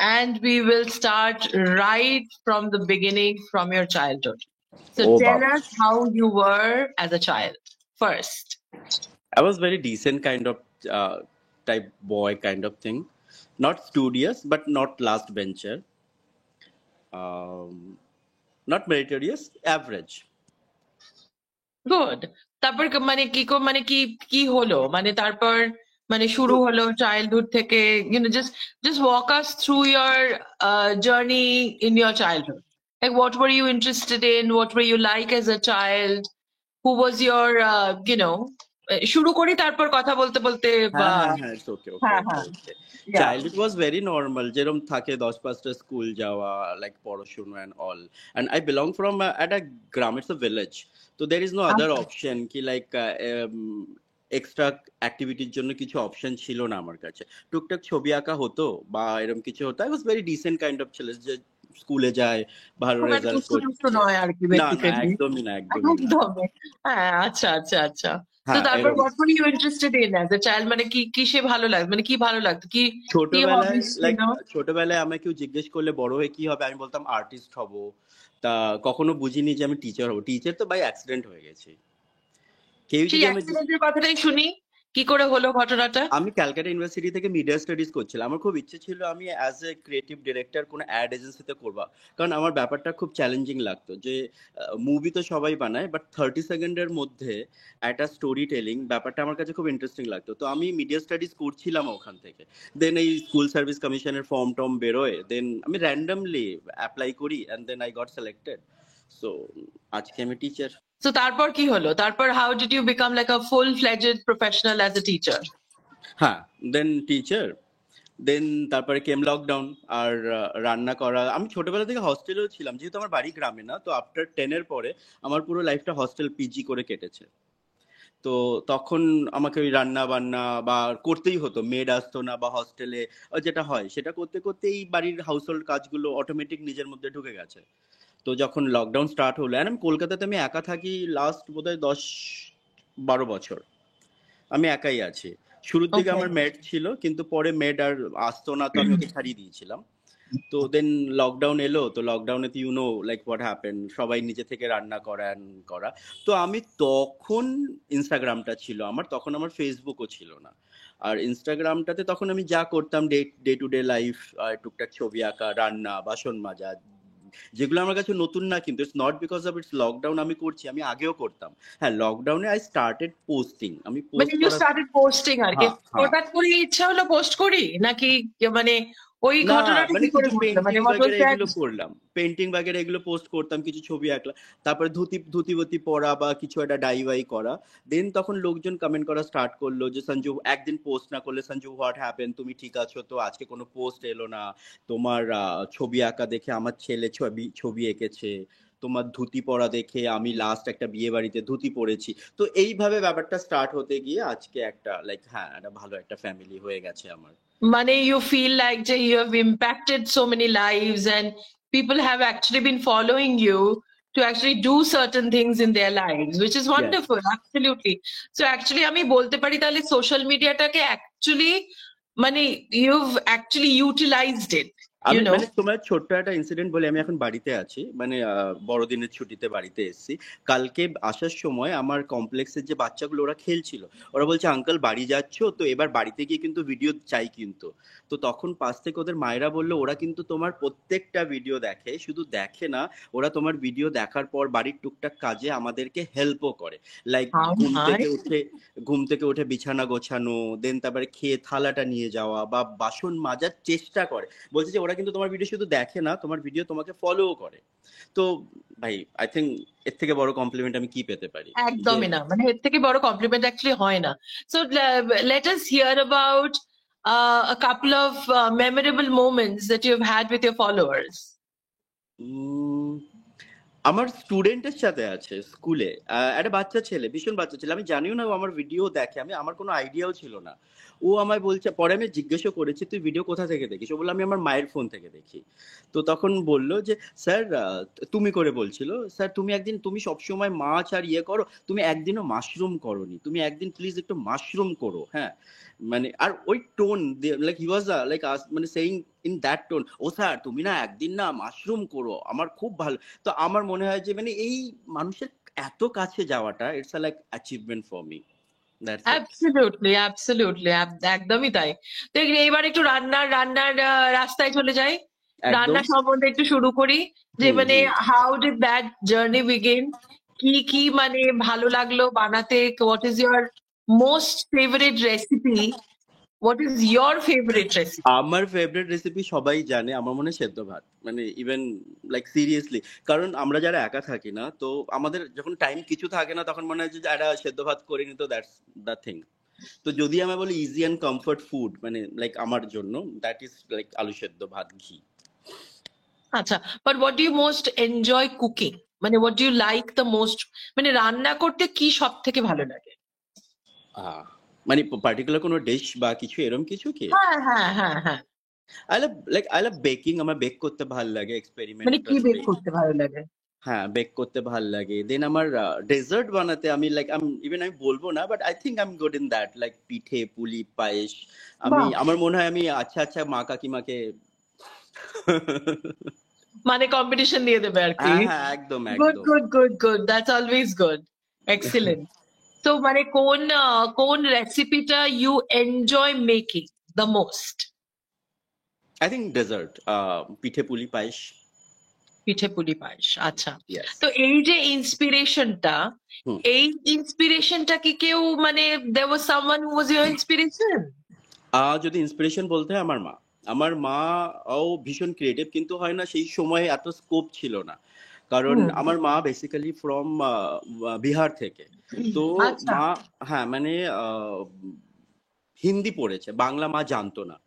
and we will start right from the beginning, from your childhood. So Oh, tell Baba. us how you were as a child first. I was very decent kind of type boy kind of thing. Not studious, but not last bencher. Um, not meritorious, average. Good. তারপর মানে মানে কি হলো, মানে তারপর মানে শুরু So, হলো চাইল্ডহুড থেকে, just walk us through your journey in your childhood, like what were you interested in, what were you like as a child, who was your শুরু করি তারপর কথা বলতে বলতে হ্যাঁ হ্যাঁ হ্যাঁ, it's okay okay হ্যাঁ okay হ্যাঁ okay. Childhood was very normal. যেরকম থাকে 10-5টা স্কুল যাওয়া, like পড়াশোনা and all. And I belong from at a gram, it's a village. So there is no other option কি like এক্সট্রা অ্যাক্টিভিটির জন্য কিছু option ছিল না আমার কাছে। টুকটাক ছবি আঁকা হতো বা এরকম কিছু হতো। I was very dissent kind of ছেলে যে স্কুলে যায়, ভালো খুব একটা রেজাল্ট দুষ্টু করছে। নয় আর কি, না না, বেসিক্যালি। একদমই না, একদমই না। একদমই। হ্যাঁ, আচ্ছা আচ্ছা আচ্ছা। তো হ্যাঁ তারপর এরকম। what were you interested in as a child, মানে কি কিসে ভালো লাগতো, মানে কি ভালো লাগতো, কি কি ছোটবেলায় হবিস লাইক ছিল? ছোটবেলায় আমায় কেউ জিজ্ঞেস করলে বড় হয়ে কি হবে, আমি বলতাম আর্টিস্ট হব। তা কখনো বুঝিনি যে আমি টিচার হব। টিচার তো বাই অ্যাক্সিডেন্ট হয়ে গেছি। কেউ সেই যদি আমি অ্যাক্সিডেন্টের কথাটাই শুনি, কি করে হলো ঘটনাটা? আমি ক্যালকাটা ইউনিভার্সিটি থেকে মিডিয়া স্টাডিজ করছিলাম। আমার খুব ইচ্ছে ছিল আমি অ্যাজ এ ক্রিয়েটিভ ডিরেক্টর কোনো অ্যাড এজেন্সিতে করবা। কারণ আমার ব্যাপারটা খুব চ্যালেঞ্জিং লাগতো যে মুভি তো সবাই বানায়, বাট 30 সেকেন্ডের মধ্যে একটা স্টোরি টেলিং ব্যাপারটা আমার কাছে খুব ইন্টারেস্টিং লাগতো। তো আমি মিডিয়া স্টাডিজ করছিলাম ওখান থেকে। দেন এই স্কুল সার্ভিস কমিশনের ফর্ম টর্ম বেরোয়, দেন আমি র্যান্ডমলি অ্যাপ্লাই করি and then I got selected. So আজকে আমি টিচার। তো তারপর কি হলো, তারপর how did you become like a full fledged professional as a teacher? হ্যাঁ, দেন টিচার। দেন তারপরে কেম লকডাউন। আর রান্না করা, আমি ছোটবেলা থেকে হস্টেলেও ছিলাম, যেহেতু আমার বাড়ি গ্রামে না। তো আফটার 10-এর পরে আমার পুরো লাইফটা হস্টেল পিজি করে কেটেছে। তো তখন আমাকে ওই রান্না বান্না বা করতেই হতো, মেড আসতো না বা হস্টেলে যেটা হয় সেটা করতে করতে এই বাড়ির হাউস হোল্ড কাজগুলো অটোমেটিক নিজের মধ্যে ঢুকে গেছে। তো যখন লকডাউন স্টার্ট হলো, আর আমি কলকাতাতে আমি একা থাকি লাস্ট বোধহয় 10-12 বছর আমি একাই আছি। শুরুর দিকে ওকে। আমার মেড ছিল, কিন্তু পরে মেড আর আসতো না, তো আমি ওকে ছাড়িয়ে দিয়েছিলাম। তো দেন লকডাউন এলো, তো লকডাউনে তো লাইক হোয়াট হ্যাপেন, সবাই নিজে থেকে রান্না করা and করা। তো আমি তখন ইনস্টাগ্রামটা ছিল আমার, তখন আমার ফেসবুকও ছিল না। আর ইনস্টাগ্রামটাতে তখন আমি যা করতাম ডে টু ডে লাইফ, টুকটাক ছবি আঁকা, রান্না, বাসন মাজা, যেগুলো আমার কাছে নতুন না। কিন্তু it's not because of its lockdown আমি করছি, আমি আগেও করতাম। হ্যাঁ, লকডাউনে আই স্টার্টেড পোস্টিং, আমি মানে পোস্ট ইউ করা। স্টার্টেড পোস্টিং আর কি, হ্যাঁ হ্যাঁ। হঠাৎ করে ইচ্ছা হলো পোস্ট করি নাকি, মানে ওই না, ঘটনাটা মানে কি করে কিছু ঘটলো, মানে পেন্টিং হোয়াট ওয়াজ বাগেরা দ্যাট? এগুলো করলাম, পেন্টিং বাগেরা এগুলো পোস্ট করতাম, কিছু ছবি আঁকলাম। তারপরে ধুতি পরা বা কিছু একটা ডাইভাই করা। দেন তখন লোকজন কমেন্ট করা স্টার্ট করলো যে সঞ্জু একদিন পোস্ট না করলে, সঞ্জু হোয়াট হ্যাপেন, তুমি ঠিক আছো তো, আজকে কোনো পোস্ট এলো না। তোমার ছবি আঁকা দেখে আমার ছেলে ছবি ছবি এঁকেছে, তোমার ধুতি পরা দেখে আমি লাস্ট একটা বিয়ে বাড়িতে ধুতি পরেছি। তো এইভাবে ব্যাপারটা স্টার্ট হতে গিয়ে আজকে একটা লাইক হ্যাঁ একটা ভালো একটা ফ্যামিলি হয়ে গেছে আমার। মানে you feel like that you have impacted so many lives and people have actually been following you to actually do certain things in their lives, which is Yes. wonderful. Absolutely. So actually আমি বলতে পারি তাহলে social মিডিয়াটাকে actually মানে you've actually utilized it, you আমি know. মানে তোমার ছোট্ট একটা ইনসিডেন্ট বলে, আমি এখন বাড়িতে আছি, মানে বড়দিনের ছুটিতে বাড়িতে এসেছি। কালকে আসার সময় আমার কমপ্লেক্সের যে বাচ্চাগুলো ওরা খেলছিল, ওরা বলছে আঙ্কেল বাড়ি যাচ্ছ তো, এবার বাড়িতে গিয়ে কিন্তু ভিডিও চাই কিন্তু। তো তখন পাশ থেকে ওদের মায়েরা বললো ওরা কিন্তু তোমার প্রত্যেকটা ভিডিও দেখে, শুধু দেখে না, ওরা তোমার ভিডিও দেখার পর বাড়ির টুকটাক কাজে আমাদেরকে হেল্পও করে। Like How nice. ঘুম থেকে উঠে বিছানা গোছানো, দেন তারপরে খেয়ে থালাটা নিয়ে যাওয়া বা বাসন মাজার চেষ্টা করে। বলছে যে ওরা কিন্তু তোমার ভিডিও শুধু দেখে না, তোমার ভিডিও তোমাকে ফলোও করে। তো ভাই আই থিঙ্ক এর থেকে বড় কমপ্লিমেন্ট আমি কি পেতে পারি যে। একদমই না, মানে এর থেকে বড় কমপ্লিমেন্ট অ্যাকচুয়ালি হয় না। So let us hear about a couple of memorable moments that you've had with your followers. উম, আমার স্টুডেন্টের সাথে আছে স্কুলে, একটা বাচ্চা ছেলে, ভীষণ বাচ্চা ছেলে, আমি জানিও না ও আমার ভিডিও দেখে, আমার কোনো আইডিয়াও ছিল না। ও আমায় বলছে, পরে আমি জিজ্ঞেসও করেছি তুই ভিডিও কোথা থেকে দেখিস, ও বললো আমি আমার মায়ের ফোন থেকে দেখি। তো তখন বললো যে স্যার, তুমি করে বলছিল, স্যার তুমি সবসময় মাছ আর ইয়ে করো, তুমি একদিনও মাশরুম করোনি, তুমি একদিন প্লিজ একটু মাশরুম করো। হ্যাঁ, মানে আর ওই tone like he was like মানে saying in that tone, oh sir তুমি না একদিন না মাশরুম করো, আমার খুব ভালো। তো আমার মনে হয় যে মানে এই মানুষের এত কাছে যাওয়াটা, it's like achievement for me, that's it. Absolutely absolutely একদমই তাই। তো এবার একটু রান্নার রাস্তায় চলে যাই, একদম। রান্না সম্বন্ধে একটু শুরু করি, যে হুম মানে hmm. How did that journey begin? কি কি মানে ভালো লাগলো বানাতে? What is your most favourite recipe? What is your favourite recipe? আমার ফেভারিট রেসিপি সবাই জানে, আমার মনে হয় সেদ্ধ ভাত, মানে ইভেন লাইক সিরিয়াসলি। কারণ আমরা যারা একা থাকি না, তো আমাদের যখন টাইম কিছু থাকে না, তখন মনে হয় যে একটা সেদ্ধ ভাত করে নি, তো দ্যাটস দ্য থিং। তো যদি আমি বলি ইজি অ্যান্ড কমফর্ট ফুড, মানে লাইক আমার জন্য দ্যাট ইজ লাইক আলু সেদ্ধ ভাত ঘি। আচ্ছা, but what do you most enjoy cooking? মানে what do you like the most? মানে রান্না করতে কি সব থেকে ভালো লাগে? মানে পার্টিকুলার কোনো ডিশ বা কিছু এরকম কিছু কি? হ্যাঁ হ্যাঁ হ্যাঁ হ্যাঁ। আই লাভ বেকিং, আমার বেক করতে ভালো লাগে, মানে কি এক্সপেরিমেন্টাল বেক বেক। করতে ভালো লাগে? হ্যাঁ, বেক করতে ভাল লাগে। দেন আমার ডেজার্ট বানাতে আমি লাইক ইভেন আমি বলবো না, but I think I am good in that, like পিঠে, পুলি, পায়েস। বাহ! আমার মনে হয় আমি আচ্ছা আচ্ছা মা কাকিমাকে মানে কম্পিটিশন দিয়ে দেবে আরকি। হ্যাঁ হ্যাঁ, একদম গুড, একদম। Good, good, good. That's always good. Excellent. তো মানে কোন রেসিপিটা you enjoy making the most? I think dessert, pithe, puli, পায়েস। পিঠে পুলি পায়েস। আচ্ছা। ইয়েস। তো এই যে ইন্সপিরেশনটা, হুম। এই ইন্সপিরেশনটা কি কেউ মানে there was someone who was your inspiration? যদি ইন্সপিরেশন বলতে হয়, আমার মা ও ভীষণ ক্রিয়েটিভ, কিন্তু হয় না সেই সময় এত স্কোপ ছিল না। কারণ হুম। আমার মা বেসিক্যালি ফ্রম বিহার থেকে। তো আচ্ছা। মা, হ্যাঁ মানে হিন্দি পড়েছে, বাংলা মা জানতো না।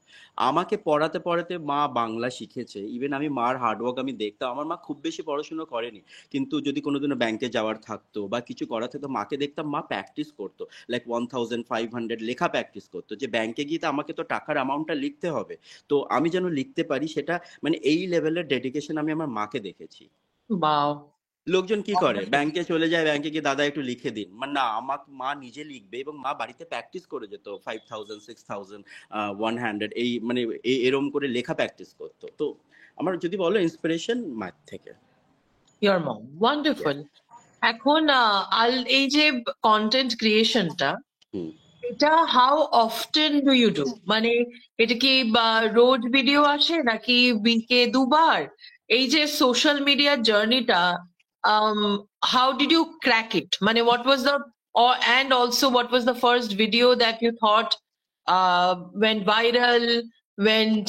আমাকে পড়াতে পড়াতে মা বাংলা শিখেছে। ইভেন আমি মার হার্ডওয়ার্ক আমি দেখতাম। আমার মা খুব বেশি পড়াশোনা করেনি, কিন্তু যদি কোনোদিনও ব্যাংকে যাওয়ার থাকতো বা কিছু করার থাকতো, মাকে দেখতাম মা প্র্যাকটিস করতো, লাইক 1500 লেখা প্র্যাকটিস করতো, যে ব্যাংকে গিয়ে তো আমাকে তো টাকার অ্যামাউন্টটা লিখতে হবে, তো আমি যেন লিখতে পারি সেটা। মানে এই লেভেলের ডেডিকেশন আমি আমার মাকে দেখেছি। ওয়াও! লোকজন কি করে, ওয়ান্ডারফুল। ব্যাংকে চলে যায়, ব্যাংকে গিয়ে দাদা একটু লিখে দিন, মানে না, আমার মা নিজে লিখবে, এবং মা বাড়িতে প্র্যাকটিস করে যেত 5000 6000 100, এই মানে এরম করে লেখা প্র্যাকটিস করতো। তো আমার যদি বলো ইন্সপিরেশন মার থেকে। Your mom. Yeah. Wonderful. এখন এই যে কন্টেন্ট ক্রিয়েশনটা, হুম। এটা how often do you do? মানে এটা কি রোজ ভিডিও আসে নাকি উইকে দুবার? এই যে সোশ্যাল মিডিয়ার জার্নিটা, হাউ ডিড ইউ ক্র্যাক ইট? মানে what was the and also what was the first video that you thought went viral, went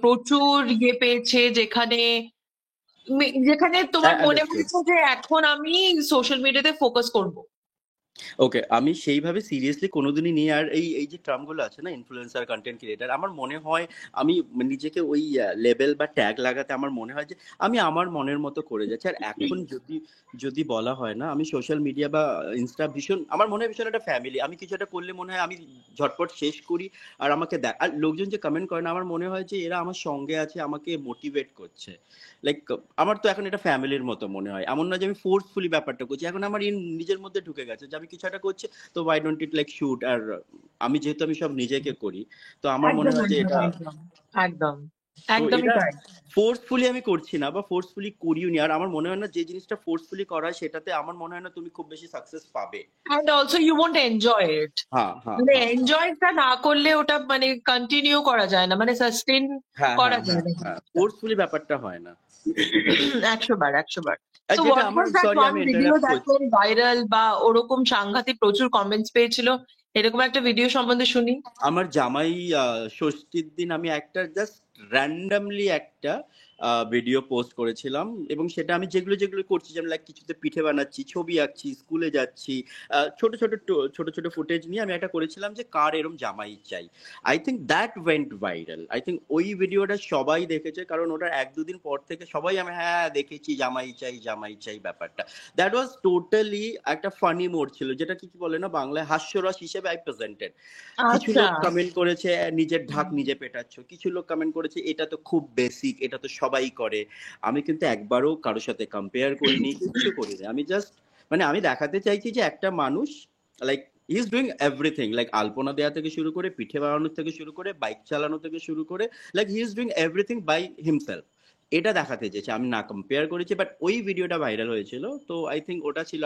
প্রচুর ইয়ে পেয়েছে, যেখানে তোমার মনে আন্ডারস্টুড। হয়েছে যে এখন আমি সোশ্যাল মিডিয়াতে ফোকাস করব? ওকে, আমি সেইভাবে সিরিয়াসলি কোনোদিনই নিয়ে, আর এই এই যে টার্মগুলো আছে না, ইনফ্লুয়েন্সার, কন্টেন্ট ক্রিয়েটার, আমার মনে হয় আমি নিজেকে ওই লেবেল বা ট্যাগ লাগাতে আমার মনে হয় যে আমি আমার মনের মতো করে যাচ্ছি। আর এখন যদি যদি বলা হয় না, আমি সোশ্যাল মিডিয়া বা ইনস্টা ভীষণ, আমার মনে হয় ভীষণ একটা ফ্যামিলি। আমি কিছু একটা করলে মনে হয় আমি ঝটপট শেষ করি, আর আমাকে দেখ, আর লোকজন যে কমেন্ট করে না, আমার মনে হয় যে এরা আমার সঙ্গে আছে, আমাকে মোটিভেট করছে। লাইক আমার তো এখন এটা ফ্যামিলির মতো মনে হয়, এমন না যে আমি ফোর্সফুলি ব্যাপারটা করছি, এখন আমার নিজের মধ্যে ঢুকে গেছে যে আমি কিছু একটা করছি, তো why don't it like shoot. আর আমি যেহেতু আমি সব নিজেকে করি, তো আমার মনে একদম হয় যে একদম এটা, একদম একদম তো একদমই এটা তাই। ফোর্সফুলি আমি করছি না বা ফোর্সফুলি করিও নি। আর আমার মনে হয় না যে জিনিসটা ফোর্সফুলি করা হয় সেটাতে আমার মনে হয় না তুমি খুব বেশি সাকসেস পাবে। and also you won't enjoy it. হ্যাঁ হ্যাঁ মানে হ্যাঁ এনজয়টা না করলে ওটা মানে কন্টিনিউ করা যায় না, মানে সাস্টেন হ্যাঁ করা হ্যাঁ যায় হ্যাঁ না হ্যাঁ, জিনিসটা। ফোর্সফুলি ব্যাপারটা হয় না। 100 বার 100 বার। আর So যেটা what আমার, was that সরি one আমি video ইন্টারাপ্ট that করছি। went viral বা ওরকম সাংঘাতিক প্রচুর কমেন্টস পেয়েছিল? এরকম একটা ভিডিও সম্বন্ধে শুনি। আমার জামাই ষষ্ঠীর দিন আমি একটা জাস্ট র্যান্ডমলি একটা ভিডিও পোস্ট করেছিলাম, এবং সেটা আমি যেগুলো যেগুলো করছি, যেমন লাইক কিছুতে পিঠে বানাচ্ছি, ছবি আঁকছি, স্কুলে যাচ্ছি, ছোট ছোট ছোট ছোট ফুটেজ নিয়ে আমি একটা করেছিলাম যে কার এরম জামাই চাই। I think that went viral. I think ওই ভিডিওটা সবাই দেখেছে, কারণ ওটার 1-2 দিন পর থেকে সবাই, আমি হ্যাঁ দেখেছি জামাই চাই ব্যাপারটা। দ্যাট ওয়াজ টোটালি একটা ফানি মোড ছিল, যেটা কি কি বলে না বাংলায়, হাস্যরস হিসেবে আই প্রেজেন্টেড। কিছু আচ্ছা। লোক কমেন্ট করেছে নিজের ঢাক নিজে পেটাচ্ছ, কিছু লোক কমেন্ট করেছে এটা তো খুব বেসিক, এটা তো সবাই করে। আমি কিন্তু একবারও কারোর সাথে কম্পেয়ার করিনি, কিচ্ছু করিনি। আমি জাস্ট মানে আমি দেখাতে চাইছি যে একটা মানুষ like he is doing everything, like আলপনা দেওয়া থেকে শুরু করে, পিঠে বানানো থেকে শুরু করে, বাইক চালানো থেকে শুরু করে, like he is doing everything by himself. এটা দেখাতে চেয়েছে, আমি না কম্পেয়ার করেছি, বাট ওই ভিডিওটা ভাইরাল হয়েছিল। তো আই থিঙ্ক ওটা ছিল।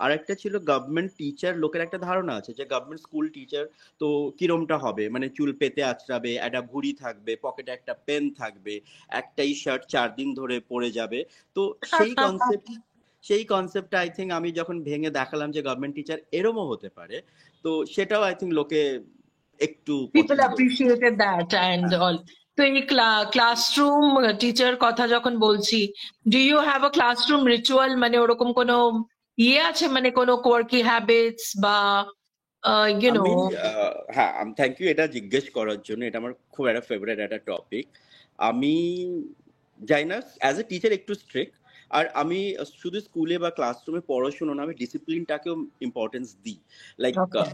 আর একটা ছিল গভর্নমেন্ট টিচার। লোকের একটা ধারণা আছে যে গভর্নমেন্ট স্কুল টিচার তো কিরমটা হবে, মানে চুল পেতে আঁচড়াবে, একটা ভুঁড়ি থাকবে, পকেটে একটা পেন থাকবে, একটাই শার্ট 4 দিন ধরে পরে যাবে। তো সেই কনসেপ্টটা আই থিঙ্ক আমি যখন ভেঙে দেখালাম যে গভর্নমেন্ট টিচার এরমও হতে পারে, তো সেটাও আই থিঙ্ক লোকে একটু People পছন্দ করেছে। appreciated that and all. তো এই ক্লাসরুম টিচার কথা যখন বলছি, do you have a classroom ritual, মানে ওরকম কোনো ইয়ে আছে, মানে কোনো কোয়ার্কি হ্যাবিটস বা ইউ নো? আমি হ্যাঁ, থ্যাংক ইউ এটা জিজ্ঞেস করার জন্য। এটা আমার খুব একটা ফেভারিট একটা টপিক। আমি যাই না, অ্যাজ এ টিচার একটু স্ট্রিক্ট। আর আমি শুধু স্কুলে বা ক্লাসরুমে পড়াশোনা না, আমি ডিসিপ্লিনটাকেও ইম্পর্টেন্স দিই। Like okay.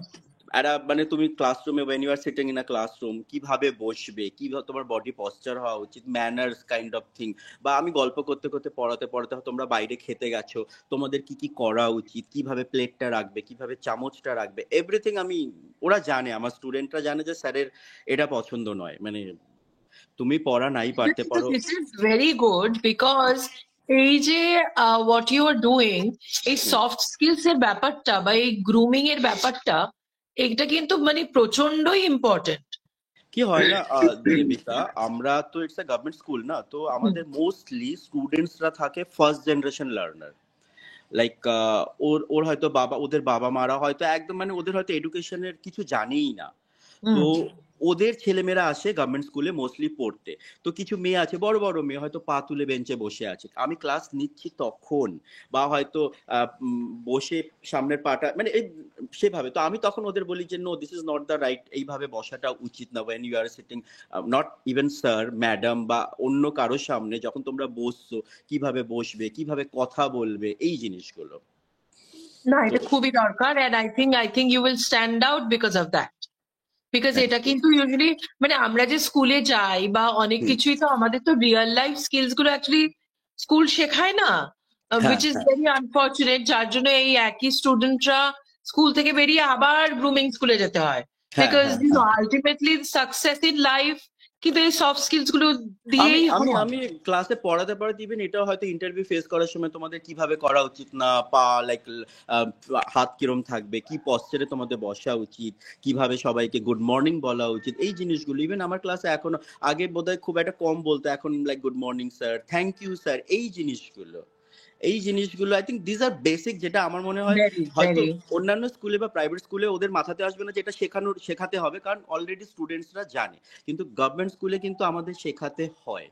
একটা মানে তুমি ক্লাসরুমে when you are sitting in a classroom, কিভাবে বসবে, কিভাবে তোমার বডি পশ্চার হওয়া উচিত, ম্যানার্স কাইন্ড অফ থিং। বা আমি গল্প করতে করতে পড়াতে পড়াতে তোমরা বাইরে খেতে গেছো, তোমাদের কি কি করা উচিত, কিভাবে প্লেটটা রাখবে, কিভাবে চামচটা রাখবে, এভরিথিং আমি, ওরা জানে, আমার স্টুডেন্টরা জানে যে স্যারের এটা পছন্দ নয়। মানে তুমি পড়া নাই পারতে পারো। This is very good because এই যে what you are doing, এই সফট স্কিলস এর ব্যাপারটা বা এই গ্রুমিং এর ব্যাপারটা, এটা কিন্তু মানে প্রচন্ডই ইম্পর্টেন্ট। কি হয় না দেবিকা, আমরা তো ইটস এ গভর্নমেন্ট স্কুল না, তো আমাদের মোস্টলি স্টুডেন্টসরা থাকে ফার্স্ট জেনারেশন লার্নার। লাইক ওর হয়তো ওদের বাবা মারা হয়তো একদম মানে ওদের হয়তো এডুকেশনের কিছু জানেই না। তো ওদের ছেলেমেয়েরা আসে গভর্নমেন্ট স্কুলে মোস্টলি পড়তে। তো কিছু মেয়ে আছে, বড় বড় মেয়ে, হয়তো পা তুলে বেঞ্চে বসে আছে, আমি ক্লাস নিচ্ছি তখন, বা হয়তো বসে সামনের পাটা মানে সেভাবে। তো আমি তখন ওদের বলি যে no, this is not the right, এইভাবে বসাটা উচিত না। When you are sitting, not even sir madam বা অন্য কারোর সামনে যখন তোমরা বসছো, কিভাবে বসবে, কিভাবে কথা বলবে, এই জিনিসগুলো। না, তো এটা খুবই দরকার, and I think you will stand out because of that. Because thank এটা ইউ। কিন্তু ইউজুয়ালি মানে আমরা যে স্কুলে যাই বা অনেক কিছুই তো আমাদের তো রিয়েল লাইফ স্কিলস গুলো অ্যাকচুয়ালি স্কুল শেখায় না, হ্যাঁ উইচ ইজ হ্যাঁ ভেরি আনফর্চুনেট, যার জন্য এই একই স্টুডেন্টরা স্কুল থেকে বেরিয়ে আবার গ্রুমিং স্কুলে যেতে হয়। হ্যাঁ বিকজ হ্যাঁ ইউ নো হ্যাঁ। আলটিমেটলি সাকসেস ইন লাইফ কিন্তু এই সফট স্কিলস গুলো আমি দিয়েই আমি হয়। আমি ক্লাসে পড়াতে পড়াতে ইভেন এটাও হয়তো ইন্টারভিউ ফেস করার সময় তোমাদের কিভাবে করা উচিত না, পা লাইক হাত কিরম থাকবে, কি পশ্চারে তোমাদের বসা উচিত, কিভাবে সবাইকে গুড মর্নিং বলা উচিত, এই জিনিসগুলো ইভেন আমার ক্লাসে এখনো, আগে বোধহয় খুব একটা কম বলতো, এখন like good morning sir, thank you sir, এই জিনিসগুলো I think this are basic, যেটা আমার মনে হয় ভেরি হয়তো ভেরি অন্যান্য স্কুলে বা প্রাইভেট স্কুলে ওদের মাথাতে আসবে না যে এটা শেখাতে হবে, কারণ অলরেডি স্টুডেন্টসরা জানে। কিন্তু গভর্নমেন্ট স্কুলে কিন্তু আমাদের শেখাতে হয়।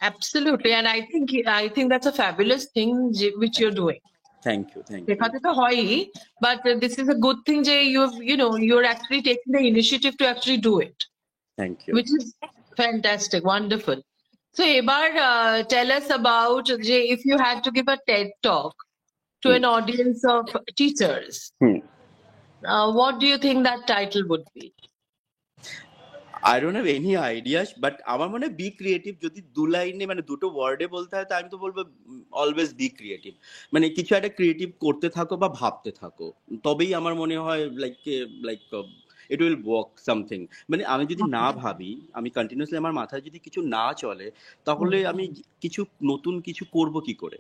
absolutely, and I think that's a fabulous thing which thank you're doing. Thank you thank you শেখাতে তো হয়ই, but this is a good thing যে you're actually taking the initiative to actually do it, thank you. which is fantastic, wonderful. So এবার tell us about যে if you had to give a TED talk to an audience of teachers, hmm. what do you think that title would be? I don't have any idea, but আমার মনে হয় be creative. যদি দু লাইনে মানে দুটো ওয়ার্ডে বলতে হয়, তো আমি তো বলবো অলওয়েজ বি ক্রিয়েটিভ। মানে কিছু একটা ক্রিয়েটিভ করতে থাকো বা ভাবতে থাকো, তবেই আমার মনে হয় like it will work something. মানে আমি যদি না ভাবি, আমি কন্টিনিউসলি আমার মাথায় যদি কিছু না চলে, তাহলে আমি কিছু নতুন কিছু করব কি করে?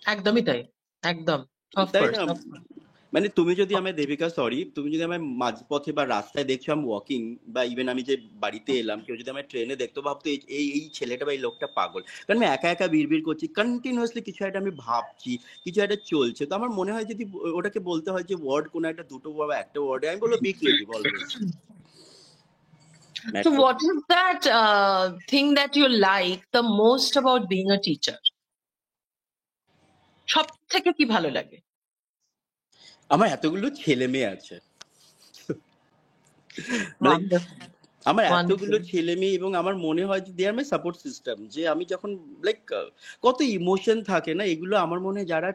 একদমই তাই, একদম, of তাই course, না? of course. মানে তুমি যদি আমায়, দেবিকা সরি, তুমি যদি আমায় মাঝপথে বা রাস্তায় দেখছো আমি ওয়াকিং, বা ইভেন আমি যে বাড়িতে এলাম, কেউ যদি আমায় ট্রেনে দেখতো, ভাবতো এই এই এই ছেলেটা বা এই লোকটা পাগল। কারণ আমি একা একা বিড়বিড় করছি, কন্টিনিউয়াসলি কিছু একটা আমি ভাবছি, কিছু একটা চলছে। তো আমার মনে হয় যদি ওটাকে বলতে হয় যে ওয়ার্ড কোনো একটা, দুটো বা একটা ওয়ার্ডে, আমি বলবো be creative always. So what is that thing that you like the most about being a teacher? সব থেকে কি ভালো লাগে? আমার এতগুলো ছেলে মেয়ে আছে, মানে Wonderful, আমার এতগুলো wonderful. ছেলে মেয়ে, এবং আমার মনে হয় যে দে আর মাই সাপোর্ট সিস্টেম। যে আমি যখন লাইক কত ইমোশন থাকে না, এগুলো আমার মনে হয় যারা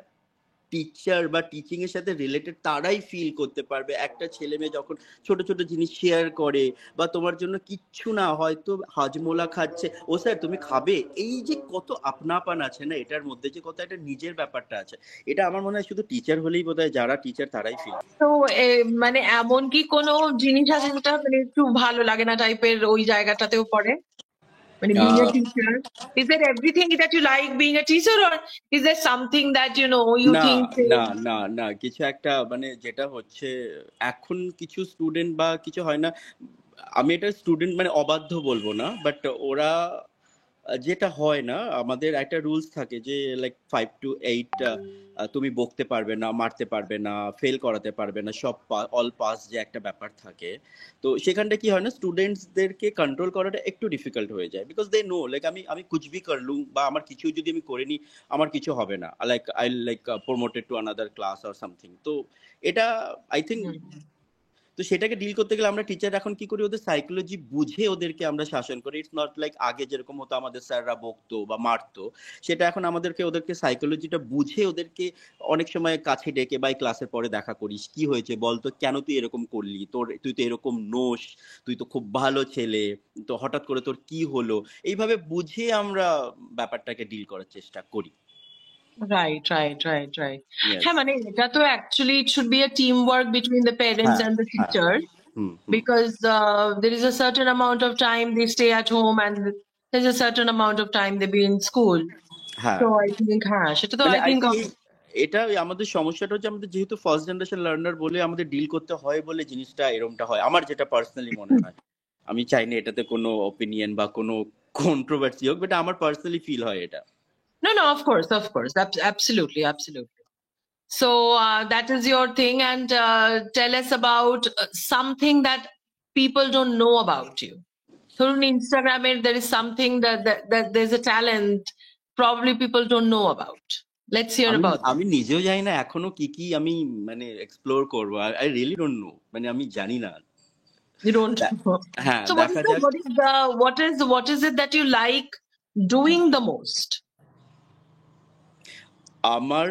টিচার বা টিচিং এর সাথে রিলেটেড তারাই ফিল করতে পারবে। একটা ছেলে মেয়ে যখন ছোট ছোট জিনিস শেয়ার করে বা তোমার জন্য কিচ্ছু না, হয়তো হাজমোলা খাচ্ছে, ও স্যার তুমি খাবে, এই যে কত আপনাপন আছে না এটার মধ্যে, যে কত একটা নিজের ব্যাপারটা আছে, এটা আমার মনে হয় শুধু টিচার হলেই বোধহয়, যারা টিচার তারাই ফিল। তো মানে এমন কি কোনো জিনিস আছে যেটা মানে একটু ভালো লাগে না টাইপের ওই জায়গাটাতেও পড়ে? When being a teacher, is there everything that you like being a teacher, or is there something that you না think না না না, কিছু একটা মানে যেটা হচ্ছে এখন কিছু স্টুডেন্ট বা কিছু হয় না, আমি এটা স্টুডেন্ট মানে অবাধ্য বলবো না, বাট ওরা যেটা হয় না, আমাদের একটা রুলস থাকে যে লাইক 5 to 8 তুমি বকতে পারবে না, মারতে পারবে না, ফেল করাতে পারবে না, সব অল পাস যে একটা ব্যাপার থাকে। তো সেখানটা কি হয় না, স্টুডেন্টসদেরকে কন্ট্রোল করাটা একটু ডিফিকাল্ট হয়ে যায়, বিকজ দে নো লাইক আমি কুছ ভি কর লুঁ, বা আমার কিছু যদি আমি করে নিই আমার কিছু হবে না, like I like promoted to another class or something. তো এটা আই থিঙ্ক, তো সেটাকে ডিল করতে গেলে আমরা টিচার এখন কি করি, ওদের সাইকোলজি বুঝে ওদেরকে আমরা শাসন করি। ইটস নট লাইক আগে যেরকম হতো আমাদের স্যাররা বকতো বা মারতো, সেটা এখন আমাদেরকে ওদেরকে সাইকোলজিটা বুঝে ওদেরকে অনেক সময় কাছে ডেকে বা ক্লাসের পরে দেখা করিস, কি হয়েছে বলতো, কেন তুই এরকম করলি, তুই তো এরকম নোস, তুই তো খুব ভালো ছেলে, তো হঠাৎ করে তোর কি হলো, এইভাবে বুঝে আমরা ব্যাপারটাকে ডিল করার চেষ্টা করি। right, right. Yes. হ্যাঁ, মানে এটা তো actually it should be a teamwork between the parents হ্যাঁ and the হ্যাঁ teachers, hmm hmm because there is a certain amount of time they stay at home and there's a certain amount of time they be in school. হ্যাঁ, So I think হ্যাঁ, সেটা তো মানে I I think think এটা আমাদের সমস্যাটা হচ্ছে, আমাদের যেহেতু ফার্স্ট জেনারেশন লার্নার বলে আমাদের ডিল করতে হয় বলে জিনিসটা এরকমটা হয়, আমার যেটা পার্সোনালি মনে হয়। আমি চাই না এটাতে কোনো অপিনিয়ন বা কোনো কন্ট্রোভার্সি হোক, বাট আমার পার্সোনালি ফিল হয় এটা। no, of course, absolutely. So that is your thing, and tell us about something that people don't know about you. Through Instagram, there is something that there's a talent probably people don't know about. Let's hear আমি about that. আমি নিজেও জানি না এখনো কি কি আমি মানে এক্সপ্লোর করবো, আই রিয়েলি ডোন্ট নো, মানে আমি জানি না। You don't know. হ্যাঁ, So দেখা যাক। what is it that you like doing the most? আমার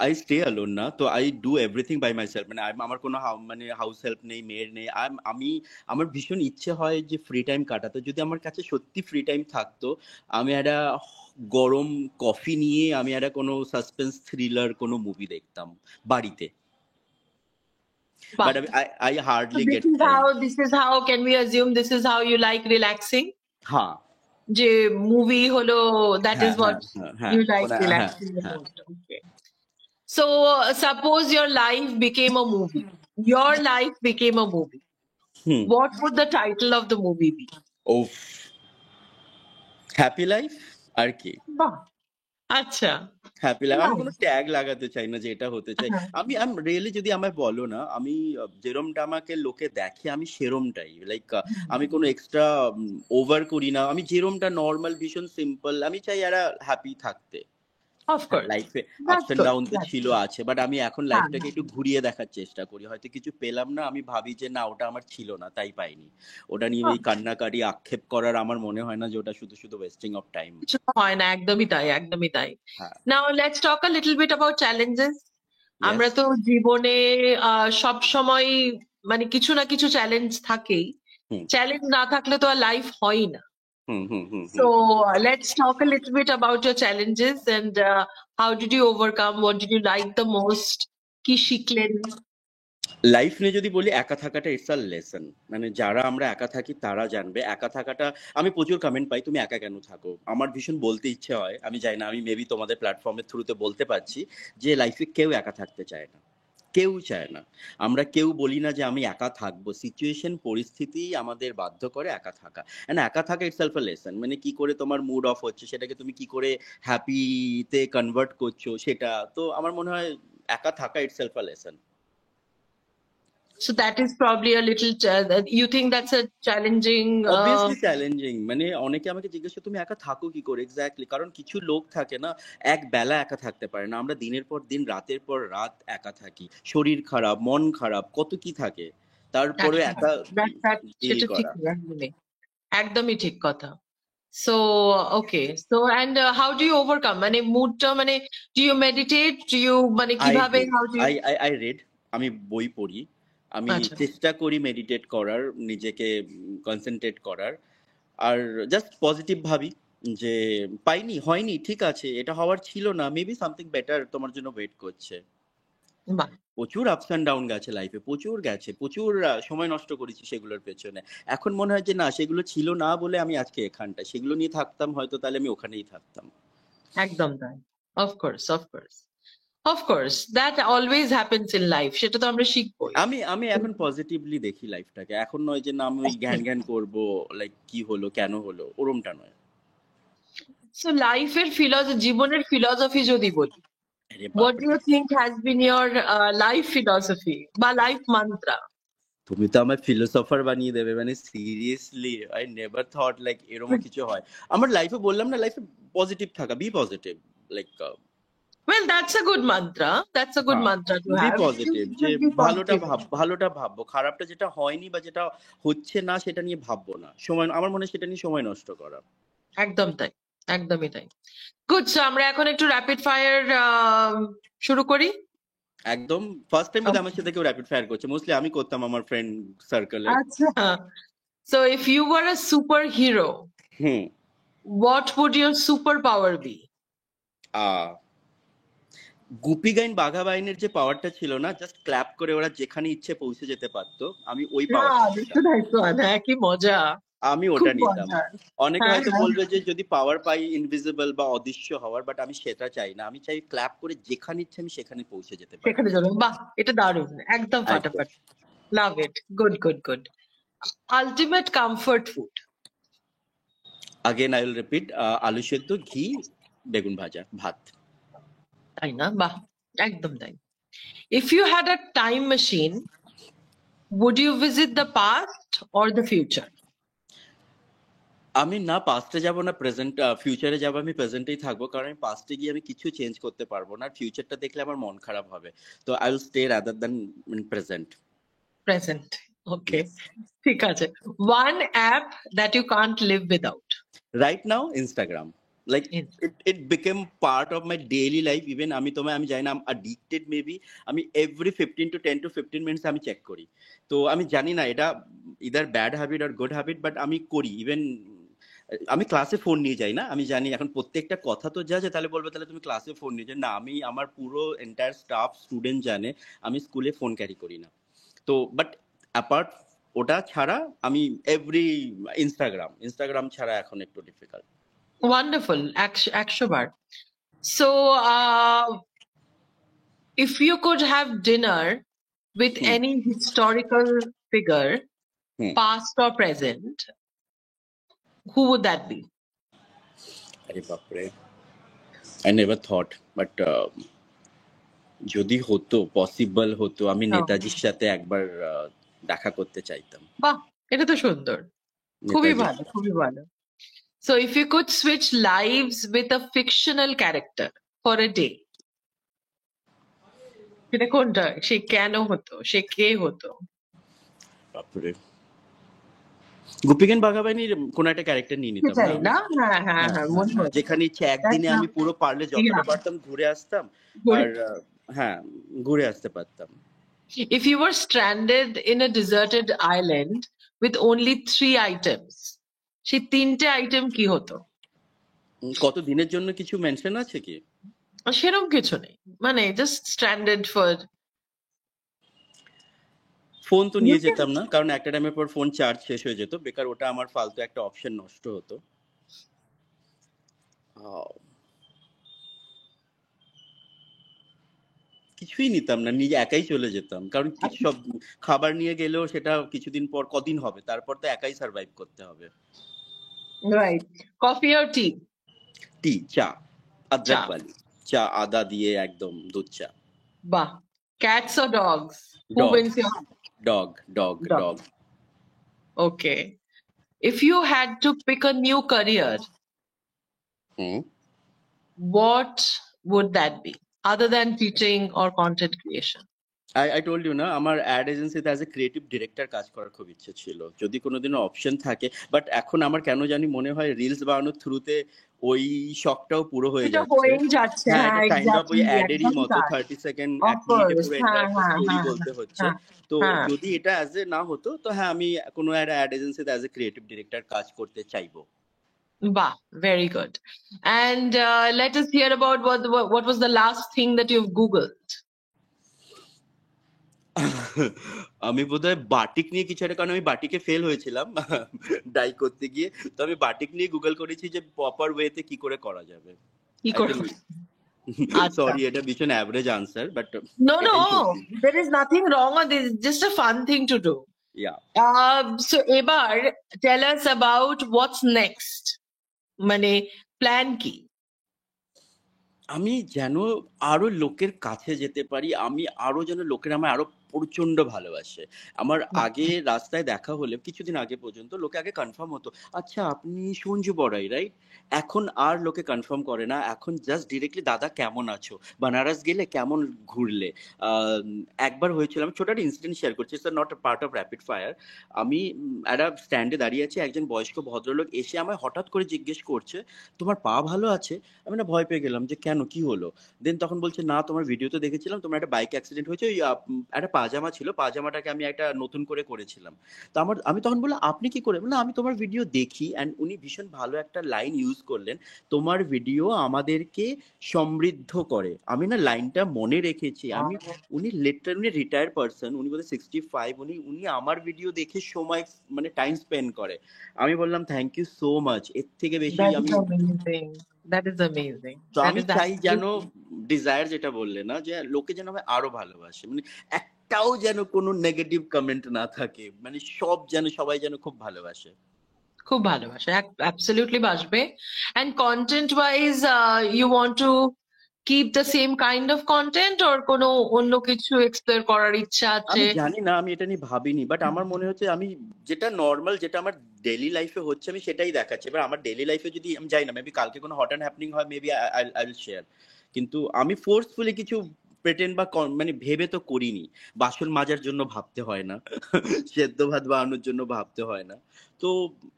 আই স্টে অ্যালোন না, তো I do everything by myself, মানে আমার কোনো মানে হাউস হেল্প নেই, মেয়ের নেই। আমি আমার ভীষণ ইচ্ছে হয় যে ফ্রি টাইম কাটাতে, যদি আমার কাছে সত্যি ফ্রি টাইম থাকতো, আমি একটা গরম কফি নিয়ে আমি একটা কোনো সাসপেন্স থ্রিলার কোনো মুভি দেখতাম বাড়িতে, but But I so hardly gate time. this is how can we assume this is how you like relaxing? হ্যাঁ যে movie holo, that is হ্যাঁ what হ্যাঁ হ্যাঁ হ্যাঁ you like হ্যাঁ relaxing the হ্যাঁ। most. Okay. So suppose your life became a movie. Your life became a movie. Hmm. What would the title of the movie be? ওফ, happy life আর কি। বাহ, আচ্ছা, হ্যাপি লাইফ, আমি কোনো nice. Tag লাগাতে চাই না যে এটা হতে চাই। হ্যাঁ, আমি রিয়েলি যদি আমায় বলো না, আমি যেরমটা আমাকে লোকে দেখে আমি সেরমটাই, লাইক আমি কোনো এক্সট্রা ওভার করি না, আমি যেরমটা নর্মাল ভীষণ সিম্পল, আমি চাই এরা হ্যাপি থাকতে। of হ্যাঁ, course. লাইফে আপস That's এন্ড good. ডাউন তো That's ছিল, good. আছে, বাট আমি এখন হ্যাঁ, লাইফটাকে হ্যাঁ, একটু ঘুরিয়ে দেখার চেষ্টা করি। হয়তো কিছু পেলাম না, আমি ভাবি যে না ওটা আমার ছিল না তাই পাইনি, ওটা নিয়ে ওই বাহ, কান্নাকাটি আক্ষেপ করার আমার মনে হয় না যে ওটা শুধু শুধু ওয়েস্টিং অফ টাইম। কিছু হয় না, একদমই তাই, একদমই তাই। হ্যাঁ। Now let's talk a little bit about challenges. Yes. আমরা তো জীবনে সব সময় মানে কিছু না কিছু চ্যালেঞ্জ থাকেই। হুম চ্যালেঞ্জ না থাকলে তো আর লাইফ হয় না। হুম হুম হুম So hmm. let's talk a little bit about your challenges and how did you overcome? What did you like the most? কি শিখলেন? লাইফ নিয়ে যদি বলি, একা থাকাটা ইটস আ লেসন, মানে যারা আমরা একা থাকি তারা জানবে একা থাকাটা। আমি প্রচুর কমেন্ট পাই তুমি একা কেন থাকো, আমার ভীষণ বলতে ইচ্ছে হয়, আমি জানি না, আমি মেবি তোমাদের প্ল্যাটফর্মের থ্রুতে বলতে পারছি যে লাইফে কেউ একা থাকতে চায় না, কেউ চায় না। আমরা কেউ বলি না যে আমি একা থাকবো, সিচুয়েশন পরিস্থিতি আমাদের বাধ্য করে একা থাকা। এন্ড একা থাকা ইটসেলফ আ লেসন, মানে কি করে তোমার মুড অফ হচ্ছে সেটাকে তুমি কি করে হ্যাপিতে কনভার্ট করছো সেটা। তো আমার মনে হয় একা থাকা itself a lesson. So that is probably a little, you think that's a challenging, obviously challenging, মানে অনেকে আমাকে জিজ্ঞেস করে তুমি একা থাকো কি করে, এক্স্যাক্টলি, কারণ কিছু লোক থাকে না এক বেলা একা থাকতে পারে না, আমরা দিনের পর দিন রাতের পর রাত একা থাকি, শরীর খারাপ মন খারাপ কত কি থাকে, তারপরে একা ডিল সেটা ঠিক করা। একদমই একদমই ঠিক কথা। So, okay. So, and how do you overcome? মানে moodটা মানে do you meditate? Do you মানে আই কিভাবে do how do you? I red, আমি বই পড়ি, আমি আচ্ছা, চেষ্টা করি মেডিটেট করার, নিজেকে কনসেন্ট্রেট করার, আর জাস্ট পজিটিভ ভাবি যে পাইনি, হয়নি, ঠিক আছে, এটা হওয়ার ছিল না, মেবি সামথিং বেটার তোমার জন্য ওয়েট করছে। বাহ, প্রচুর আপস অ্যান্ড ডাউন গেছে লাইফে, প্রচুর গেছে, প্রচুর সময় নষ্ট করেছি সেগুলোর পেছনে। এখন মনে হয় যে না, সেগুলো ছিল না বলে আমি আজকে এখানটা, সেগুলো নিয়ে থাকতাম হয়তো তাহলে আমি ওখানেই থাকতাম। একদম তাই। Of course, of course. Of course, that always happens in life. সেটা তো আমরা শিখবই। আমি আমি এখন পজিটিভলি দেখি লাইফটাকে, এখন নয় যে না আমি ওই জ্ঞান জ্ঞান করবো, লাইক কি হলো কেন হলো, ওরমটা নয়। So, লাইফের ফিলসফি, জীবনের ফিলসফি যদি বলি, আরে what do বাপরে, you think has been your life philosophy বা life mantra? তুমি তো আমার ফিলোসফার বানিয়ে দেবে, মানে seriously I never thought like এরকম কিছু হয় আমার লাইফে। বললাম না, লাইফে পজিটিভ থাকা, be positive, like Well, that's a good mantra. That's a good হ্যাঁ, mantra to be have. Positive, যে Just be ভালোটা positive. ভালোটা ভাববো, খারাপটা যেটা হয়নি বা যেটা হচ্ছে না সেটা নিয়ে ভাববো না, সময়, আমার মনে হয় সেটা নিয়ে সময় নষ্ট করা। একদম তাই, একদমই তাই। গুড, সো আমরা এখন একটু র্যাপিড ফায়ার শুরু করি। একদম ফার্স্ট টাইম বোধহয় আমার সাথে কেউ র্যাপিড ফায়ার করছে, মোস্টলি আমি করতাম আমার ফ্রেন্ড সার্কেলে। আচ্ছা, so if you were a superhero, hmm, what would your super power be? Ah Goopy Gyne Bagha বাইনের যে পাওয়ারটা ছিল না, জাস্ট ক্ল্যাপ করে ওরা যেখানে ইচ্ছে পৌঁছে যেতে পারতো, আমি ওই পাওয়ারটা নিতাম, হ্যাঁ, কি মজা, আমি খুব ওটা নিতাম। মজা। অনেকে হ্যাঁ, হয়তো হ্যাঁ, বলবে যে যদি পাওয়ার পাই ইনভিজিবল বা অদৃশ্য হওয়ার, বাট আমি সেটা চাই না, আমি চাই ক্ল্যাপ করে যেখানে ইচ্ছে আমি সেখানে পৌঁছে যেতে পারি। সেখানে যাবো, বাহ, এটা দারুণ, একদম একদম। ফাটাফাটি। Love it, good good good. Ultimate comfort food? Again I will repeat, আলু সেদ্ধ, ঘি, বেগুন ভাজা, ভাত। তাই না? বাহ, একদম তাই। If you had a time machine, would you visit the past or the future? আমি না পাস্টে যাব না প্রেজেন্ট, ফিউচারে যাব, আমি প্রেজেন্টেই থাকবো, কারণ আমি পাস্টে গিয়ে আমি কিছু চেঞ্জ করতে পারবো না, ফিউচারটা দেখলে আমার মন খারাপ হবে। তো I will stay rather than present. Present, okay, yes. ঠিক আছে। One app that you can't live without? Right now Instagram, like it became part of my daily life. Even আমি জানি না, addicted maybe, আমি every 15 to 10 to 15 minutes আমি check করি। তো আমি জানি না এটা ইদার ব্যাড হ্যাবিট আর গুড হ্যাবিট, বাট আমি করি। ইভেন আমি ক্লাসে ফোন নিয়ে যাই না, আমি জানি এখন প্রত্যেকটা কথা তো যা, যে তাহলে বলবে তাহলে তুমি ক্লাসে ফোন নিয়ে যাও না, আমি আমার পুরো এন্টায়ার স্টাফ স্টুডেন্ট জানে আমি স্কুলে ফোন ক্যারি করি না। তো বাট অ্যাপার্ট ওটা ছাড়া আমি এভরি ইনস্টাগ্রাম ছাড়া এখন একটু difficult. Wonderful, 100 bar. So if you could have dinner with hmm, any historical figure, hmm, past or present, who would that be? আরে বাপরে, আই নেভার থট, বাট যদি হতো, পসিবল হতো, আমি Oh, নেতাজির সাথে একবার দেখা করতে চাইতাম। বাহ, এটা তো সুন্দর, খুবই নেতাজি, ভালো, খুবই ভালো। So if you could switch lives with a fictional character for a day, সেটা কোনটা? সে কেন হতো? সে কে হতো? বাপরে, গোপীগণ বাঘাবাহিনীর কোন একটা ক্যারেক্টার নিয়ে নিতাম না সেটাই আমি। না? হ্যাঁ, হ্যাঁ, হ্যাঁ হ্যাঁ, হ্যাঁ মনে হ্যাঁ, হয়েছে। যেখানে ইচ্ছে একদিনে আমি পুরো পারলে যতটা পারতাম ঘুরে আসতাম, আর হ্যাঁ, ঘুরে আসতে পারতাম। If you were stranded in a deserted island with only 3 items, সেই 3টে আইটেম কি হতো? কত দিনের জন্য কিছু মেনশন আছে কি? সেরকম কিছু নেই, মানে জাস্ট স্ট্র্যান্ডেড ফর। ফোন তো নিয়ে যেতাম না, কারণ একটা টাইমের পর ফোন চার্জ শেষ হয়ে যেত, বেকার ওটা আমার ফালতু একটা অপশন নষ্ট হতো। কিছুই নিতাম না, নিজে একাই চলে যেতাম, কারণ কিছু সব খাবার নিয়ে গেলেও সেটা কিছুদিন পর, কদিন হবে, তারপর তো একাই সার্ভাইভ করতে হবে। রাইট, কফি আর টি? টি, চা, চা। আদ্রক বালি চা, আদা দিয়ে একদম দুধ চা। বাহ, cats or dogs? Who dog, wins your? Dog, dog, dog, dog. Okay. If you had to pick a new career, hmm, what would that be other than teaching or content creation? I told you না আমার add এজেন্সিতে as a creative director কাজ করার খুব ইচ্ছে ছিল যদি কোনোদিনও অপশন থাকে, বাট এখন আমার কেন জানি মনে হয় রিলস বানানোর থ্রুতে ওই শখটাও পুরো হয়ে এটা যাচ্ছে। হয়েই যাচ্ছে, হ্যাঁ, হ্যাঁ একটা কাইন্ড অফ ওই এক্স্যাক্টলি, অ্যাডেরই একদম মতো তাই। 30 সেকেন্ড অফ 1 মিনিটে কোর্স, পুরো হ্যাঁ এন্টায়ার একটা হ্যাঁ স্টোরি হ্যাঁ বলতে হচ্ছে। হ্যাঁ তো হ্যাঁ। যদি এটা অ্যাজ এ না হতো তো হ্যাঁ আমি কোনো একটা অ্যাড এজেন্সিতে অ্যাজ এ ক্রিয়েটিভ ডিরেক্টর কাজ করতে চাইবো। Bah, very good. And let us hear about what was the last thing that you've Googled. আমি বোধহয় বাটিক নিয়ে কিছু একটা, কারণ আমি বাটিকে ফেল হয়েছিলাম ডাই করতে গিয়ে। তো আমি বাটিক নিয়ে গুগল করেছি যে প্রপার ওয়েতে কি করে করা যাবে। কি আই করে? থিঙ্ক আচ্ছা। সরি এটা ভীষণ অ্যাভারেজ আনসার, বাট No, এটাই no, সত্যি। there is nothing wrong on this. It's just a fun thing to do. Yeah So এবার tell us about what's next. মানে প্ল্যান কি? আমি যেন আরো লোকের কাছে যেতে পারি, আমি আরো যেন লোকেরা আমায় আরো প্রচন্ড ভালোবাসে। আমার আগে রাস্তায় দেখা হলে কিছুদিন আগে পর্যন্ত লোকে আগে কনফার্ম হতো, আচ্ছা আপনি সঞ্জু বড়াই রাইট? এখন আর লোকে কনফার্ম করে না, এখন জাস্ট ডিরেক্টলি দাদা কেমন আছো, বানারস গেলে কেমন ঘুরলে। একবার হয়েছিল, আমি ছোট একটা ইনসিডেন্ট শেয়ার করছি, it's not part of rapid fire. আমি একটা স্ট্যান্ডে দাঁড়িয়ে আছি, একজন বয়স্ক ভদ্রলোক এসে আমায় হঠাৎ করে জিজ্ঞেস করছে, তোমার পা ভালো আছে? আমি না ভয় পেয়ে গেলাম যে কেন, কি হলো? দেন তখন বলছে, না তোমার ভিডিওতে দেখেছিলাম তোমার একটা বাইক অ্যাক্সিডেন্ট হয়েছে, ওই একটা পাজামা ছিল, পাজামাটাকে আমি একটা নতুন করে করেছিলাম। তো আমি তখন বললাম আপনি কি করে? বললাম আমি তোমার ভিডিও দেখি। অ্যান্ড উনি ভীষণ ভালো একটা লাইন ইউজ করলেন, তোমার ভিডিও আমাদেরকে সমৃদ্ধ করে। আমি না লাইনটা মনে রেখেছি। আমি উনি লিটারালি রিটায়ার্ড পারসন, উনি বোধহয় 65, উনি উনি আমার ভিডিও দেখে সময় মানে টাইম স্পেন্ড করে। আমি বললাম থ্যাংক ইউ সো মাচ, এর থেকে বেশি That is আমি। amazing. That is amazing. তো That আমি is চাই যেন absolutely. ডিজায়ার যেটা বললে না, যে লোকে যেন আমায় আরো ভালোবাসে, মানে একটাও যেন কোনো নেগেটিভ কমেন্ট না থাকে, মানে সব যেন সবাই যেন খুব ভালোবাসে। খুব ভালোবাসে, absolutely বাসবে। And content wise, you want to keep the same kind of content or কোনো অন্য কিছু এক্সপ্লোর করার ইচ্ছা আছে? আমি জানি না, আমি এটা নিয়ে ভাবিনি, বাট আমার মনে হচ্ছে আমি যেটা নর্মাল, যেটা আমার ডেইলি লাইফে হচ্ছে আমি সেটাই দেখাচ্ছি। এবার আমার ডেইলি লাইফে যদি আমি জানি না, মেবি কালকে কোনো হট অ্যান্ড হ্যাপনিং হয়, মেবি আই উইল শেয়ার। কিন্তু আমি ফোর্সফুলি কিছু প্রেটেন্ড বা মানে ভেবে তো করিনি। বাসন মাজার জন্য ভাবতে হয় না, সেদ্ধ ভাত বানানোর জন্য ভাবতে হয় না। তো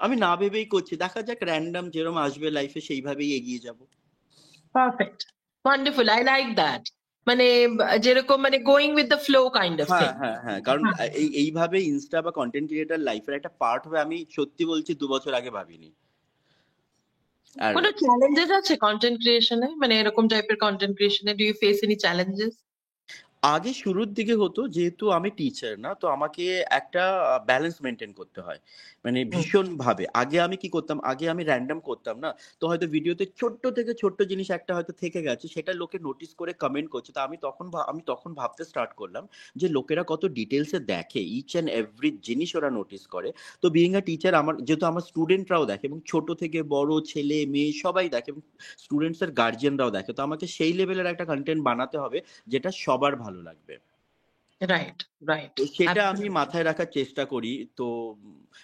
আমি না ভেবেই করছি, দেখা যাক র্যান্ডম যেরকম আসবে লাইফে সেইভাবেই এগিয়ে যাব। Perfect, wonderful, I like that. মানে যেরকম মানে going with the flow kind of হ্যাঁ থিং। হ্যাঁ হ্যাঁ, কারণ এইভাবে ইনস্টা বা কন্টেন্ট ক্রিয়েটার লাইফের একটা পার্ট হবে আমি সত্যি বলছি 2 বছর আগে ভাবিনি। আর কোনো চ্যালেঞ্জেস আছে কন্টেন্ট ক্রিয়েশনে? মানে এরকম টাইপের কন্টেন্ট ক্রিয়েশনে do you face any challenges? আগে শুরুর দিকে হতো, যেহেতু আমি টিচার না, তো আমাকে একটা ব্যালেন্স মেনটেন করতে হয়, মানে ভীষণ ভাবে। আগে আমি কি করতাম, আগে আমি র্যান্ডম করতাম না, তো হয়তো ভিডিওতে ছোট্ট থেকে ছোট্ট জিনিস একটা হয়তো থেকে গেছে, সেটা লোকে নোটিস করে কমেন্ট করছে। তা আমি তখন ভাবতে স্টার্ট করলাম যে লোকেরা কত ডিটেলসে দেখে, ইচ অ্যান্ড এভরি জিনিস ওরা নোটিস করে। তো বিইং আ টিচার, আমার যেহেতু আমার স্টুডেন্টরাও দেখে, এবং ছোট থেকে বড় ছেলে মেয়ে সবাই দেখে, এবং স্টুডেন্টসের গার্জিয়ানরাও দেখে, তো আমাকে সেই লেভেলের একটা কন্টেন্ট বানাতে হবে যেটা সবার ভালো লাগবে। রাইট রাইট, তো সেটা আমি মাথায় রাখার চেষ্টা করি। তো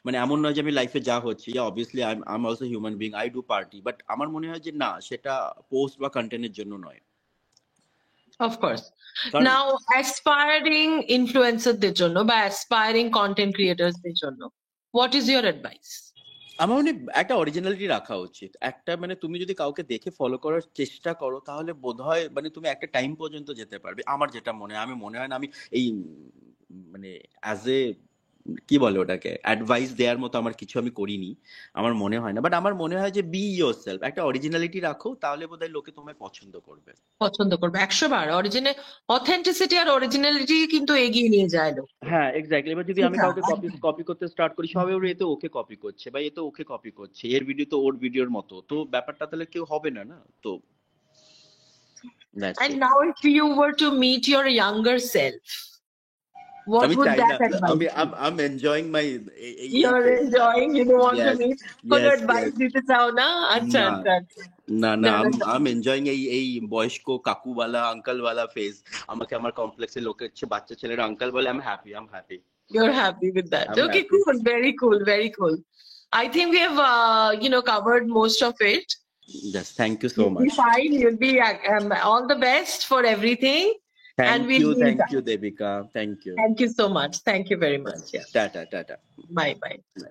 মানে এমন নয় যে আমি লাইফে যা হচ্ছে, obviously I am also human being, I do party, but আমার মনে হয় যে না, সেটা পোস্ট বা কন্টেন্টের জন্য নয়। Of course. কারণ নাও অ্যাসপায়ারিং ইনফ্লুয়েন্সারদের জন্য বা অ্যাসপায়ারিং কন্টেন্ট ক্রিয়েটার্সদের জন্য হোয়াট ইজ ইউর অ্যাডভাইস? আমার মনে হয় একটা অরিজিনালিটি রাখা উচিত। একটা মানে তুমি যদি কাউকে দেখে ফলো করার চেষ্টা করো, তাহলে বোধহয় মানে তুমি একটা টাইম পর্যন্ত যেতে পারবে। আমার যেটা মনে হয়, আমি মনে হয় না আমি এই মানে অ্যাজ এ কি বলে ওটাকে অ্যাডভাইস দেওয়ার মতো আমার কিছু আমি করিনি, আমার মনে হয় না। বাট আমার মনে হয় যে বি ইয়োর সেলফ, একটা অরিজিনালিটি রাখো, তাহলে বোধহয় লোকে তোমায় পছন্দ করবে। পছন্দ করবে 100 বার। অথেন্টিসিটি আর অরিজিনালিটি কিন্তু এগিয়ে নিয়ে যায় লোক। হ্যাঁ এক্স্যাক্টলি। এবার যদি আমি সেটা কাউকে কপি করতে স্টার্ট করি, সবাই ওর এ তো ওকে কপি করছে, বা এ তো ওকে কপি করছে, এর ভিডিও তো ওর ভিডিওর মতো, তো ব্যাপারটা তাহলে কেউ হবে না, না তো that's And it. now if you were to meet your younger self, what আমি would চাই না, that advice আমি be? আম এনজয়িং মাই এই You're ফেজটা। enjoying, you don't want to yes meet, কোনো ইয়েস অ্যাডভাইস ইয়েস। দিতে চাও না? আচ্ছা না আচ্ছা আচ্ছা। না না, না না, আম এনজয়িং এই বয়স্ক কাকুওয়ালা আঙ্কেলওয়ালা ফেজ। আমাকে আমার কমপ্লেক্সের লোকের বাচ্চা ছেলেরা আঙ্কেল বলে, I am happy, I am happy, you're happy with that. I am Okay, happy. cool, very cool, very cool. I think we have covered most of it. Just thank you so You'll be much. fine. You'll be all the best for everything. Thank we'll you, be in thank touch. you, Devika. Thank you. Thank you so much. Thank you very much. Yeah. Tata, tata. Bye bye. Bye.